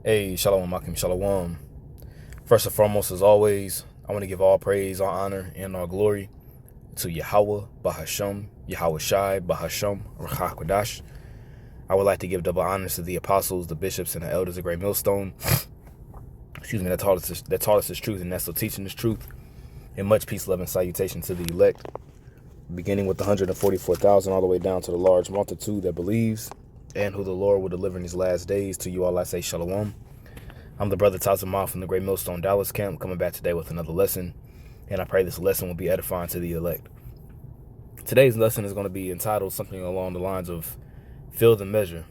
Hey, Shalom, Makim, Shalom. First and foremost, as always, I want to give all praise, all honor, and all glory to Yahweh, Bahasham, Yahweh Shai, Bahasham, Rachah Kodash. I would like to give double honors to the apostles, the bishops, and the elders of Great Millstone. That taught us this truth, and that's still teaching this truth. And much peace, love, and salutation to the elect, beginning with the 144,000 all the way down to the large multitude that believes and who the Lord will deliver in these last days. To you all I say Shalom. I'm the brother Tazamah from the Great Millstone Dallas camp, coming back today with another lesson, and I pray this lesson will be edifying to the elect. Today's lesson is going to be entitled something along the lines of Fill the Measure,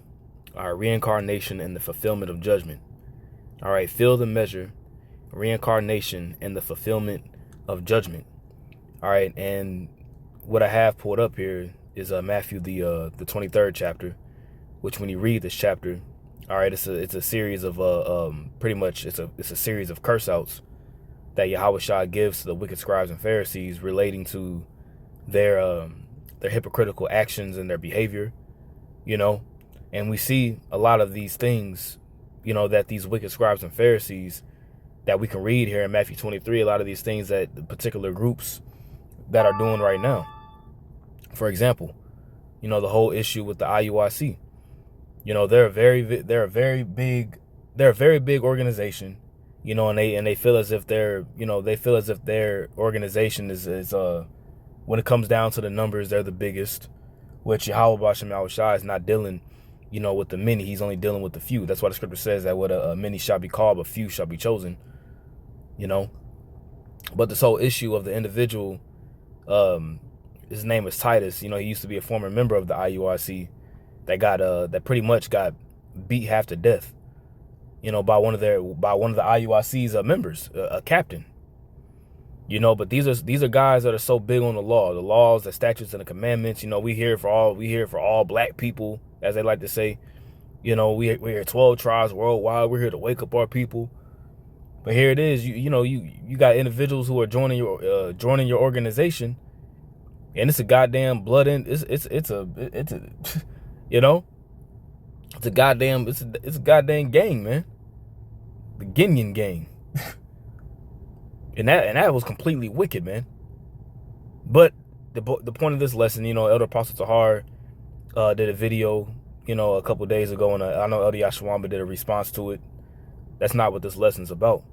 our reincarnation and the fulfillment of judgment. All right, fill the measure, reincarnation and the fulfillment of judgment. All right, and what I have pulled up here is Matthew the 23rd chapter, which when you read this chapter, all right, it's a series of pretty much it's a series of curse outs that Yahweh Shah gives to the wicked scribes and Pharisees relating to their hypocritical actions and their behavior, and we see a lot of these things, that these wicked scribes and Pharisees that we can read here in Matthew 23, a lot of these things that the particular groups that are doing right now. For example, the whole issue with the IUIC. They're a very big organization, and they feel as if their organization is when it comes down to the numbers, they're the biggest, which Yahweh Bashem Yahweh Shai is not dealing, with the many. He's only dealing with the few. That's why the scripture says that what a many shall be called, but few shall be chosen, But this whole issue of the individual, his name is Titus. He used to be a former member of the IUIC that pretty much got beat half to death, by one of the IUIC's members, a captain. But these are guys that are so big on the laws, the statutes, and the commandments. We here for all black people, as they like to say. We're here 12 tribes worldwide. We're here to wake up our people. But here it is. You got individuals who are joining your organization, and it's a goddamn blood in. It's a goddamn gang, man. The Guinean gang. and that was completely wicked, man. But the point of this lesson, Elder Apostle Tahar did a video, a couple days ago, and I know Elder Yashawamba did a response to it. That's not what this lesson's about.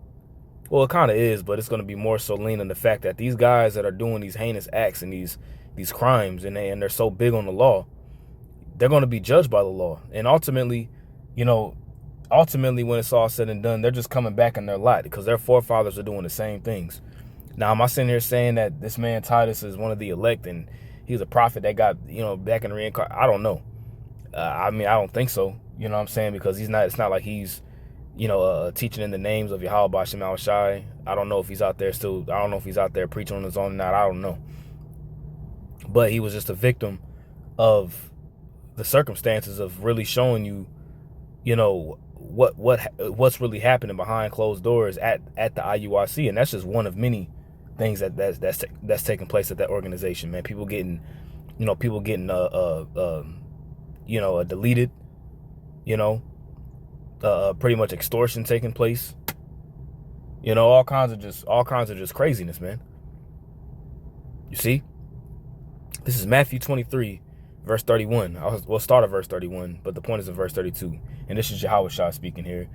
Well, it kind of is, but it's going to be more so lean on the fact that these guys that are doing these heinous acts and these crimes, and they're so big on the law, they're going to be judged by the law. And ultimately, when it's all said and done, they're just coming back in their lot because their forefathers are doing the same things. Now, am I sitting here saying that this man Titus is one of the elect and he's a prophet that got, back in the reincarnation? I don't know. I don't think so. You know what I'm saying? Because it's not like he's, teaching in the names of Yahweh Bashem Yahweh Shai. I don't know if he's out there preaching on his own or not. I don't know. But he was just a victim of the circumstances of really showing you, what's really happening behind closed doors at the IUIC, and that's just one of many things that's taking place at that organization, man. People getting deleted, pretty much extortion taking place, all kinds of just craziness, man. You see, this is Matthew 23. Verse 31. We'll start at verse 31, but the point is in verse 32. And this is Yahweh Shah speaking here.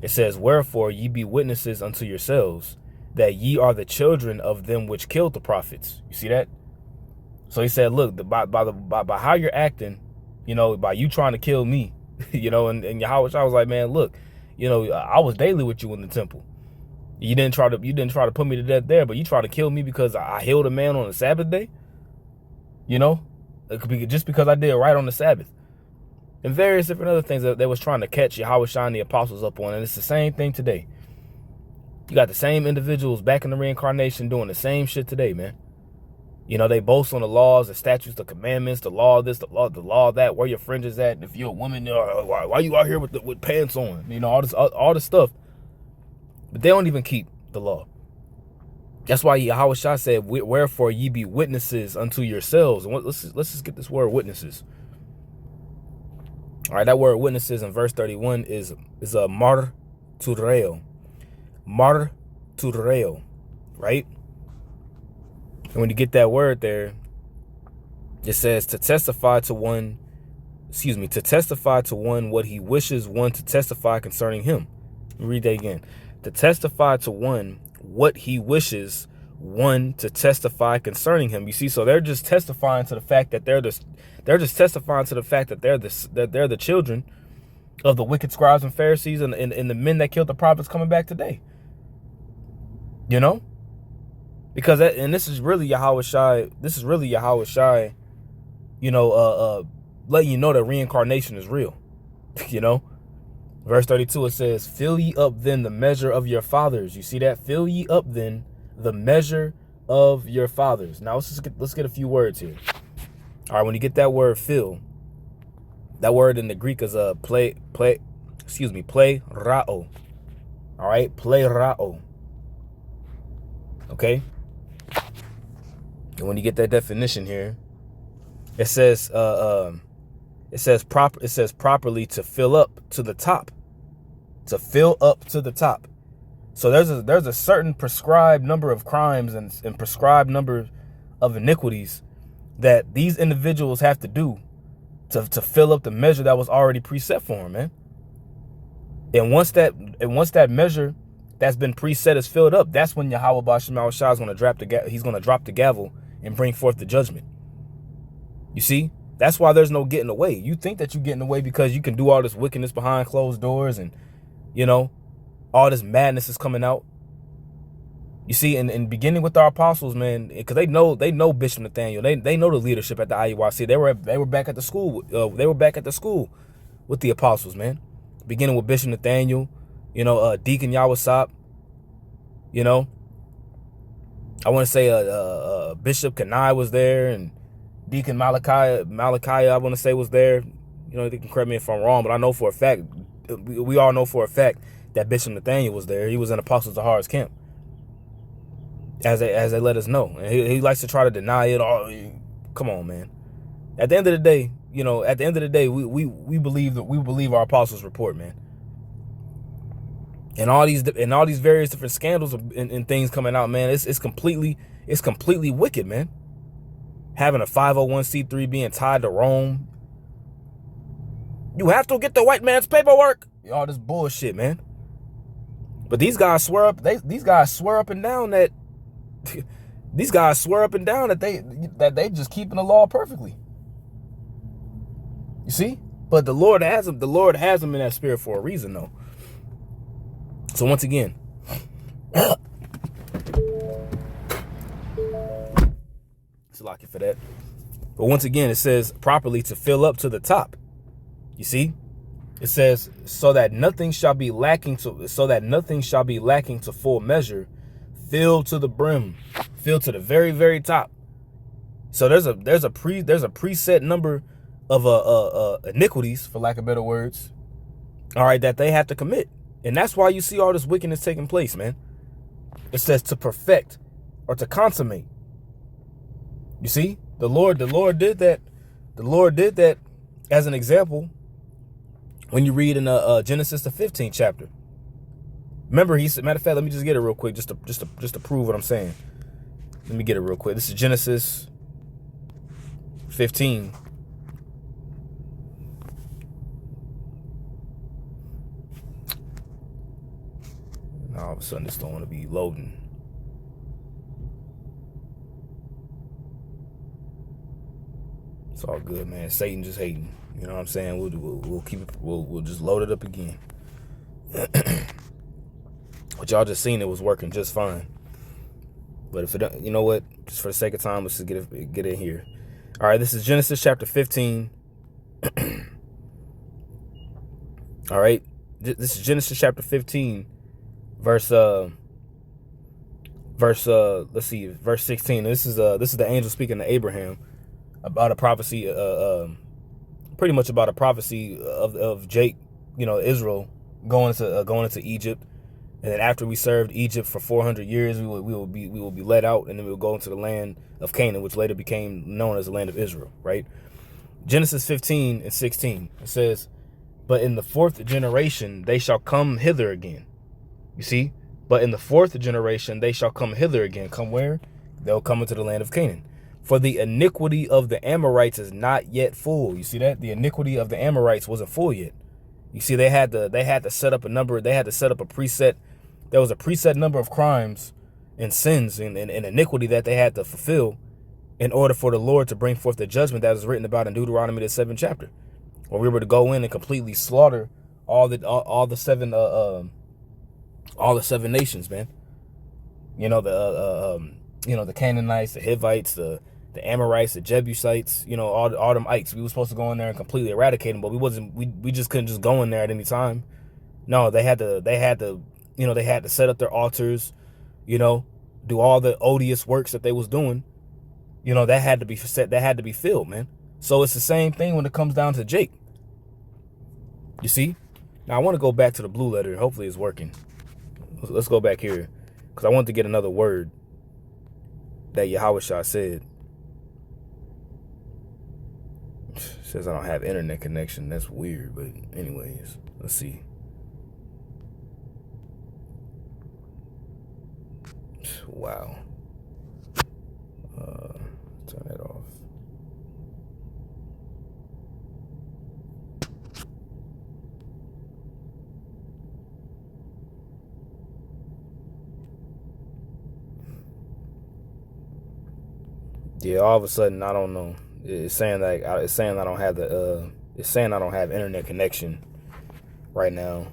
It says, "Wherefore ye be witnesses unto yourselves, that ye are the children of them which killed the prophets." You see that? So he said, look, by how you're acting, by you trying to kill me, and Yahweh Shah was like, man, look, I was daily with you in the temple. You didn't try to put me to death there, but you tried to kill me because I healed a man on the Sabbath day. It could be just because I did right on the Sabbath. And various different other things that they was trying to catch Yahweh Shah and the apostles up on. And it's the same thing today. You got the same individuals back in the reincarnation doing the same shit today, man. They boast on the laws, the statutes, the commandments, the law of this, the law of that, where your fringes at. If you're a woman, why you out here with pants on? All this stuff. But they don't even keep the law. That's why Yahweh Shah said, "Wherefore ye be witnesses unto yourselves." And let's just get this word witnesses. All right, that word witnesses in verse 31 is a martyr, martureo. Martureo, right? And when you get that word there, it says to testify to one, to testify to one what he wishes one to testify concerning him. Let me read that again. To testify to one what he wishes one to testify concerning him. You see, so they're just testifying to the fact that they're the children of the wicked scribes and Pharisees and the men that killed the prophets coming back today. You know? Because this is really Yahweh Shai, letting you know that reincarnation is real. You know? Verse 32, it says, fill ye up then the measure of your fathers. You see that? Fill ye up then the measure of your fathers. Now let's get a few words here. All right, when you get that word fill, that word in the Greek is play rao. All right, play rao. Okay. And when you get that definition here, it says properly to fill up to the top. To fill up to the top. So there's a certain prescribed number of crimes and prescribed number of iniquities that these individuals have to do to fill up the measure that was already preset for them, man. And once that measure that's been preset is filled up, that's when Yahweh Ba'Shem Shah is going to drop the gavel and bring forth the judgment. You see, that's why there's no getting away. You think that you're getting away because you can do all this wickedness behind closed doors and, you know, all this madness is coming out. You see, and beginning with our apostles, man, because they know Bishop Nathaniel. They know the leadership at the IUIC. They were back at the school. They were back at the school with the apostles, man. Beginning with Bishop Nathaniel, you know, Deacon Yawasop, you know. I want to say Bishop Kanai was there, and Deacon Malachi, I want to say, was there. You know, they can correct me if I'm wrong, but I know for a fact, we all know for a fact that Bishop Nathaniel was there. He was in Apostle Zahar's camp, as they let us know. And he likes to try to deny it all. Come on, man. At the end of the day, you know, we believe our apostles' report, man. And all these various different scandals and things coming out, man, it's completely wicked, man. Having a 501c3 being tied to Rome. You have to get the white man's paperwork. All this bullshit, man. But these guys swear up and down that they just keeping the law perfectly. You see? But the Lord has them in that spirit for a reason, though. So once again, it's lucky for that. But once again, it says properly to fill up to the top. You see? It says so that nothing shall be lacking to full measure, filled to the brim, filled to the very, very top. So there's a preset number of iniquities, for lack of better words, all right, that they have to commit. And that's why you see all this wickedness taking place, man. It says to perfect or to consummate. You see, the Lord did that. The Lord did that as an example when you read in Genesis the 15th chapter. Remember, he said, matter of fact, let me just get it real quick, just to prove what I'm saying. Let me get it real quick. This is Genesis 15. Now all of a sudden this don't want to be loading. It's all good, man. Satan just hating. You know what I'm saying? We'll keep it. We'll just load it up again. But y'all just seen it was working just fine. But if it don't, you know what? Just for the sake of time, let's just get in here. All right, this is Genesis chapter 15. All right, this is Genesis chapter 15, verse 16. This is the angel speaking to Abraham about a prophecy, pretty much about a prophecy of Jake, you know, Israel going into Egypt. And then after we served Egypt for 400 years, we will be let out, and then we will go into the land of Canaan, which later became known as the land of Israel, right? Genesis 15 and 16, it says, but in the fourth generation, they shall come hither again. You see? But in the fourth generation, they shall come hither again. Come where? They'll come into the land of Canaan. For the iniquity of the Amorites is not yet full. You see that? The iniquity of the Amorites wasn't full yet. You see, they had to set up a number. They had to set up a preset. There was a preset number of crimes and sins and iniquity that they had to fulfill in order for the Lord to bring forth the judgment that was written about in Deuteronomy, the 7th chapter, where we were to go in and completely slaughter all the seven nations, man. You know, the Canaanites, the Hivites, the Amorites, the Jebusites, you know, all them ites. We were supposed to go in there and completely eradicate them, but we just couldn't just go in there at any time. No, they had to set up their altars, you know, do all the odious works that they was doing. You know, that had to be set, that had to be filled, man. So it's the same thing when it comes down to Jake. You see? Now I want to go back to the blue letter. Hopefully it's working. Let's go back here, because I want to get another word that Yahushua said. Says I don't have internet connection. That's weird, but anyways, let's see. Wow. Turn that off. Yeah, all of a sudden, I don't know. It's saying I don't have internet connection right now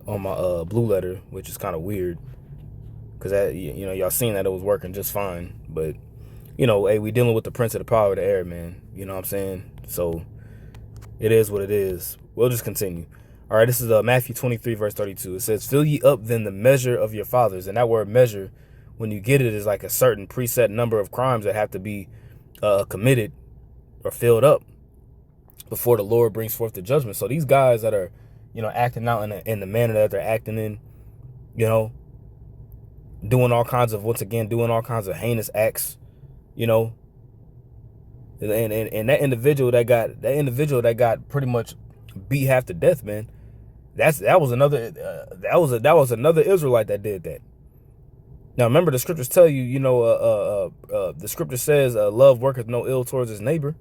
on my blue letter, which is kind of weird, because that, you know, y'all seen that it was working just fine, but you know, hey, we dealing with the prince of the power of the air, man. You know what I'm saying? So it is what it is. We'll just continue. All right, this is Matthew 23 verse 32. It says, "Fill ye up then the measure of your fathers," and that word measure, when you get it, is like a certain preset number of crimes that have to be committed or filled up before the Lord brings forth the judgment. So these guys that are, you know, acting out in the manner that they're acting in, you know, doing all kinds of heinous acts, you know, and that individual that got pretty much beat half to death, man. That was another Israelite that did that. Now remember, the scriptures tell you, you know, the scripture says, "Love worketh no ill towards his neighbor."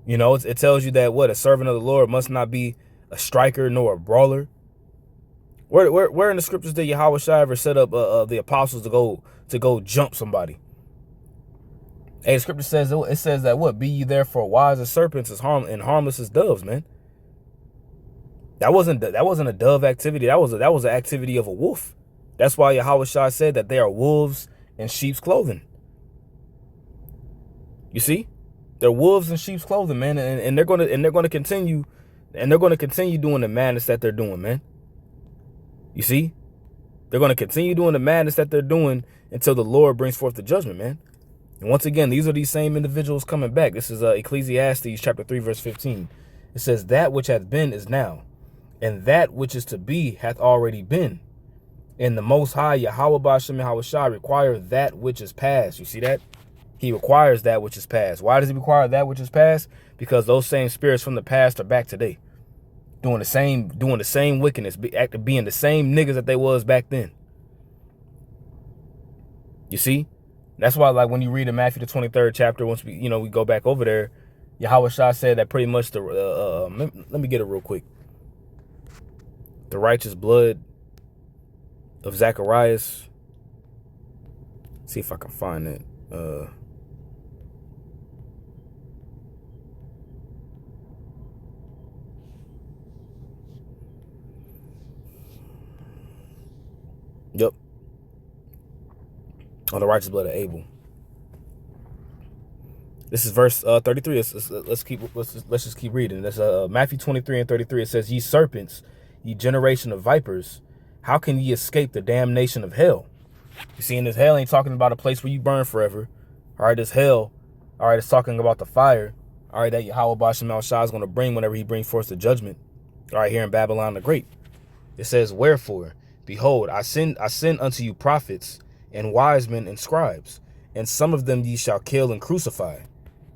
You know, it tells you that a servant of the Lord must not be a striker nor a brawler. Where in the scriptures did Yahushua ever set up the apostles to go jump somebody? Hey, the scripture says that be ye therefore wise as serpents and harmless as doves, man. That wasn't a dove activity. That was an activity of a wolf. That's why Yahushua said that they are wolves in sheep's clothing. You see, they're wolves in sheep's clothing, man, and they're gonna continue doing the madness that they're doing, man. You see, they're gonna continue doing the madness that they're doing until the Lord brings forth the judgment, man. And once again, these are these same individuals coming back. This is Ecclesiastes chapter 3 verse 15. It says, "That which hath been is now, and that which is to be hath already been. And the Most High, Yahweh Ba'ashem Yahushua, require that which is past." You see that? He requires that which is past. Why does he require that which is past? Because those same spirits from the past are back today, doing the same wickedness, being the same niggas that they was back then. You see? That's why, like, when you read in Matthew the 23rd chapter, once we go back over there, Yahushua said that pretty much let me get it real quick. The righteous blood of Zacharias. See if I can find it. Yep. On the righteous blood of Abel. This is verse 33. Let's just keep reading. That's Matthew 23 and 33. It says, "Ye serpents, ye generation of vipers, how can ye escape the damnation of hell?" You see, in this hell ain't talking about a place where you burn forever. All right, this hell, all right, it's talking about the fire, all right, that Yahweh Ba'ashem Yahushua is going to bring whenever he brings forth the judgment, all right, here in Babylon the Great. It says, "Wherefore, behold, I send unto you prophets and wise men and scribes, and some of them ye shall kill and crucify,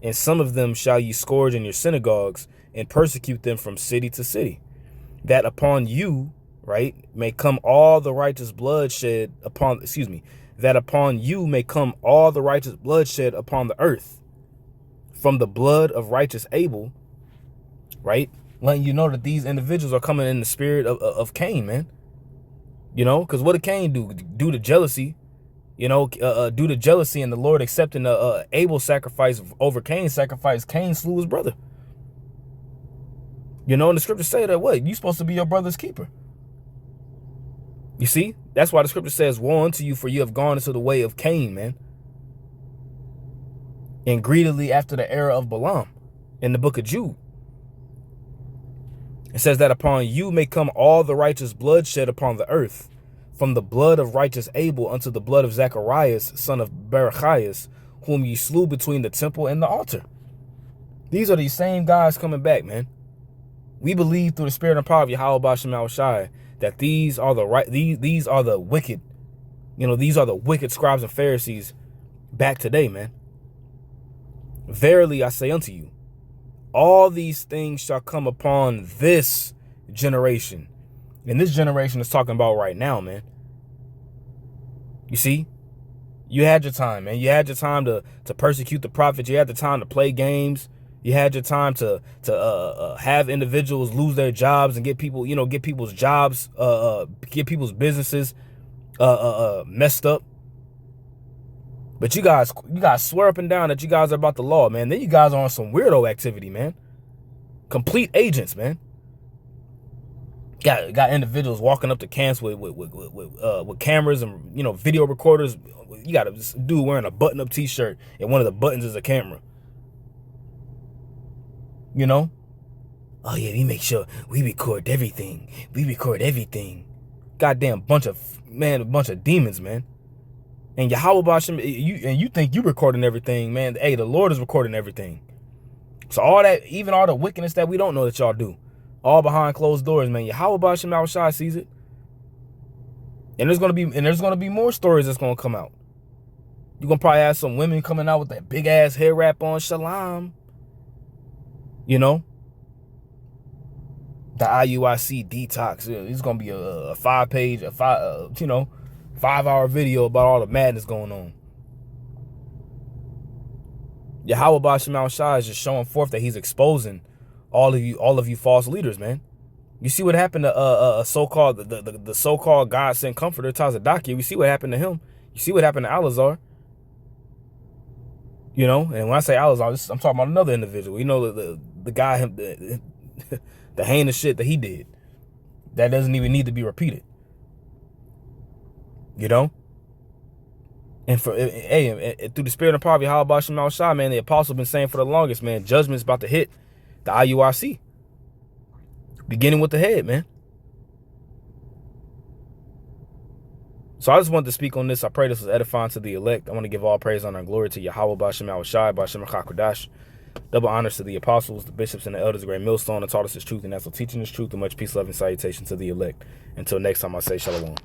and some of them shall ye scourge in your synagogues, and persecute them from city to city, that upon you right, may come all the righteous bloodshed upon, that upon you may come all the righteous bloodshed upon the earth from the blood of righteous Abel, right? Letting you know that these individuals are coming in the spirit of Cain, man. You know, because what did Cain do? Due to jealousy, you know, due to jealousy and the Lord accepting Abel's sacrifice over Cain's sacrifice, Cain slew his brother. You know, and the scriptures say that what? You're supposed to be your brother's keeper. You see? That's why the scripture says, woe unto you, for you have gone into the way of Cain, man. And greedily after the error of Balaam in the book of Jude. It says that upon you may come all the righteous bloodshed upon the earth, from the blood of righteous Abel unto the blood of Zacharias, son of Berechias, whom ye slew between the temple and the altar. These are these same guys coming back, man. We believe through the spirit and power of Yahweh B'Shem Shai that these are the wicked, you know, these are the wicked scribes and Pharisees back today, man. Verily I say unto you, all these things shall come upon this generation. And this generation is talking about right now, man. You see? You had your time, man. You had your time to persecute the prophets. You had the time to play games. You had your time to have individuals lose their jobs and get people, you know, get people's jobs, get people's businesses messed up. But you guys swear up and down that you guys are about the law, man. Then you guys are on some weirdo activity, man. Complete agents, man. Got individuals walking up to camps with cameras and, you know, video recorders. You got a dude wearing a button-up T-shirt and one of the buttons is a camera. You know? Oh yeah, we make sure we record everything. We record everything. Goddamn bunch of demons, man. And Yahweh B'Shem, you think you recording everything, man. Hey, the Lord is recording everything. So all that, even all the wickedness that we don't know that y'all do, all behind closed doors, man. Yahweh B'Shem Shai sees it. And there's gonna be more stories that's gonna come out. You're gonna probably have some women coming out with that big ass hair wrap on, shalom. You know? The IUIC detox. It's gonna be a 5-hour video about all the madness going on. Yahweh B'Shem Shai is just showing forth that he's exposing all of you false leaders, man. You see what happened to the so-called God sent comforter Tazadaki. We see what happened to him. You see what happened to Alazar. You know, and when I say Alazar, I'm talking about another individual. You know, the guy, the heinous shit that he did that doesn't even need to be repeated. You know? And through the spirit and power of Yahweh B'Shem Shai, man, the apostle been saying for the longest, man, judgment's about to hit the IUIC. Beginning with the head, man. So I just wanted to speak on this. I pray this was edifying to the elect. I want to give all praise, honor, and glory to Yahweh B'Shem Shai, B'Shem HaKadosh. Double honors to the apostles, the bishops, and the elders, the great millstone that taught us his truth, and that's for teaching his truth, and much peace, love, and salutation to the elect. Until next time, I say shalom.